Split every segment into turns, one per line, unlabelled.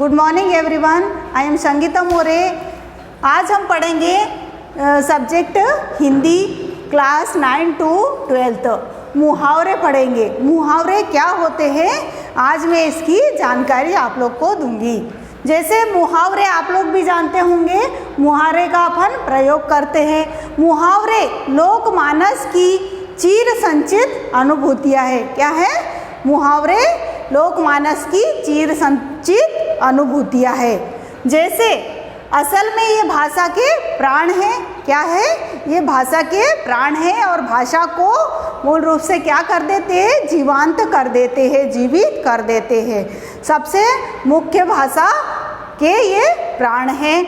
Good morning everyone, I am Sangeeta More. आज हम पढ़ेंगे सब्जेक्ट हिंदी क्लास 9 to 12 मुहावरे पढ़ेंगे। मुहावरे क्या होते हैं आज मैं इसकी जानकारी आप लोग को दूंगी। जैसे मुहावरे आप लोग भी जानते होंगे, मुहावरे का अपन प्रयोग करते हैं। मुहावरे लोकमानस की चिर संचित अनुभूतियाँ है। क्या है? मुहावरे लोकमानस की चिर संचित अनुभूतियाँ है। जैसे असल में ये भाषा के प्राण हैं। क्या है? ये भाषा के प्राण हैं और भाषा को मूल रूप से क्या कर देते हैं? जीवांत कर देते हैं, जीवित कर देते हैं। सबसे मुख्य भाषा के ये प्राण हैं।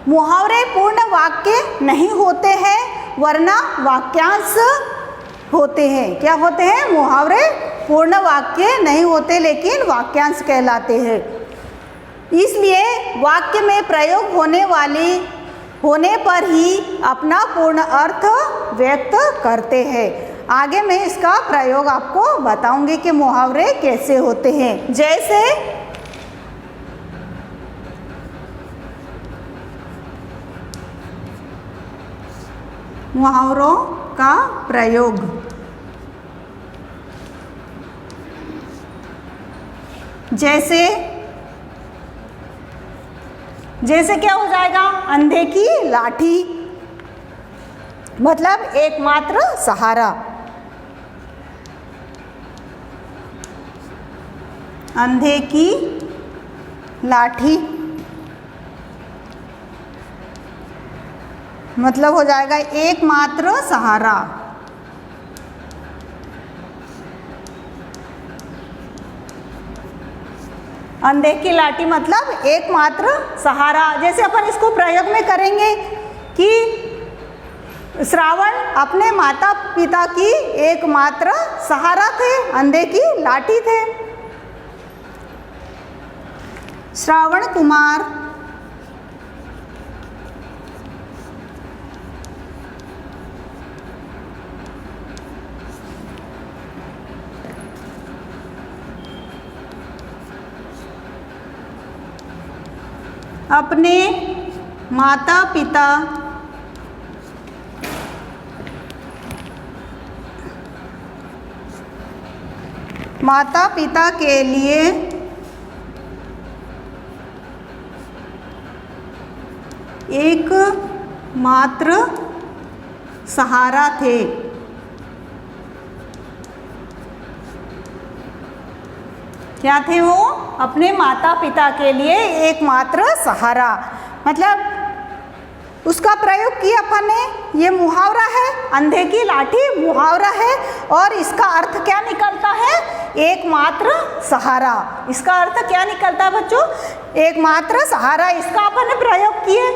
मुहावरे पूर्ण वाक्य नहीं होते हैं वरना वाक्यांश होते हैं। क्या होते हैं? मुहावरे पूर्ण वाक्य नहीं होते लेकिन वाक्यांश कहलाते हैं। इसलिए वाक्य में प्रयोग होने पर ही अपना पूर्ण अर्थ व्यक्त करते हैं। आगे मैं इसका प्रयोग आपको बताऊंगी कि मुहावरे कैसे होते हैं। जैसे मुहावरों का प्रयोग, जैसे क्या हो जाएगा? अंधे की लाठी मतलब एकमात्र सहारा। अंधे की लाठी मतलब हो जाएगा एकमात्र सहारा। अंधे की लाठी मतलब एकमात्र सहारा। जैसे अपन इसको प्रयोग में करेंगे कि श्रावण अपने माता पिता की एकमात्र सहारा थे, अंधे की लाठी थे। श्रावण कुमार अपने माता पिता के लिए एक मात्र सहारा थे। क्या थे वो? अपने माता पिता के लिए एकमात्र सहारा। मतलब उसका प्रयोग किया अपन ने। ये मुहावरा है, अंधे की लाठी मुहावरा है और इसका अर्थ क्या निकलता है? एकमात्र सहारा। इसका अर्थ क्या निकलता है बच्चों? एकमात्र सहारा। इसका अपन ने प्रयोग किए।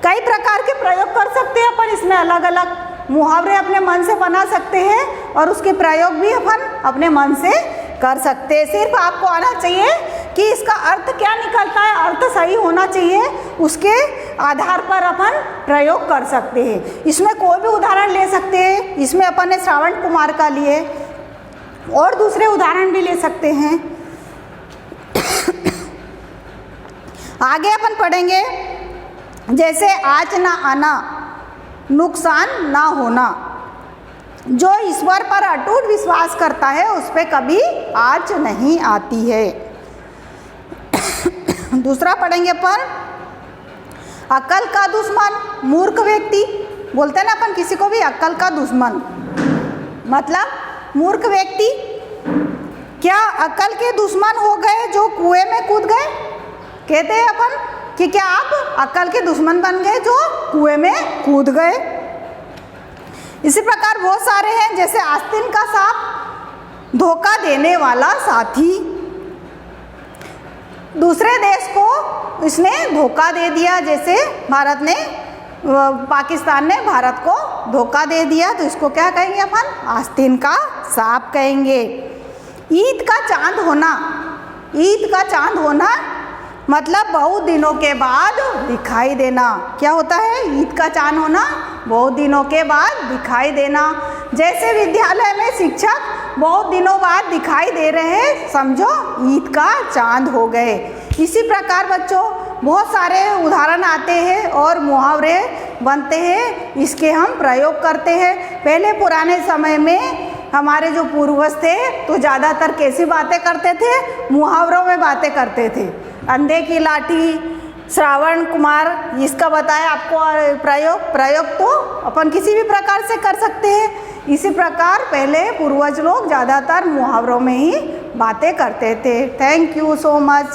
कई प्रकार के प्रयोग कर सकते हैं अपन इसमें, अलग अलग मुहावरे अपने मन से बना सकते हैं और उसके प्रयोग भी अपन अपने मन से कर सकते हैं। सिर्फ आपको आना चाहिए कि इसका अर्थ क्या निकलता है, अर्थ सही होना चाहिए, उसके आधार पर अपन प्रयोग कर सकते हैं। इसमें कोई भी उदाहरण ले सकते हैं। इसमें अपन ने श्रावण कुमार का लिए और दूसरे उदाहरण भी ले सकते हैं। आगे अपन पढ़ेंगे जैसे आज ना आना, नुकसान ना होना। जो ईश्वर पर अटूट विश्वास करता है उस पर कभी आँच नहीं आती है। दूसरा पढ़ेंगे अपन अक्ल का दुश्मन मूर्ख व्यक्ति। बोलते हैं ना अपन किसी को भी अक्ल का दुश्मन, मतलब मूर्ख व्यक्ति। क्या अक्ल के दुश्मन हो गए जो कुएं में कूद गए? कहते हैं अपन कि क्या आप अक्ल के दुश्मन बन गए जो कुएं में कूद गए। इसी प्रकार बहुत सारे हैं, जैसे आस्तीन का सांप धोखा देने वाला साथी। दूसरे देश को इसने धोखा दे दिया, जैसे पाकिस्तान ने भारत को धोखा दे दिया, तो इसको क्या कहेंगे अपन? आस्तीन का सांप कहेंगे। ईद का चांद होना, ईद का चांद होना मतलब बहुत दिनों के बाद दिखाई देना। क्या होता है? ईद का चांद होना, बहुत दिनों के बाद दिखाई देना। जैसे विद्यालय में शिक्षक बहुत दिनों बाद दिखाई दे रहे हैं, समझो ईद का चांद हो गए। इसी प्रकार बच्चों बहुत सारे उदाहरण आते हैं और मुहावरे बनते हैं, इसके हम प्रयोग करते हैं। पहले पुराने समय में हमारे जो पूर्वज थे तो ज़्यादातर कैसी बातें करते थे, मुहावरों में बातें करते थे। अंधे की लाठी, श्रावण कुमार, इसका बताया आपको प्रयोग तो अपन किसी भी प्रकार से कर सकते हैं। इसी प्रकार पहले पूर्वज लोग ज़्यादातर मुहावरों में ही बातें करते थे। Thank you so much.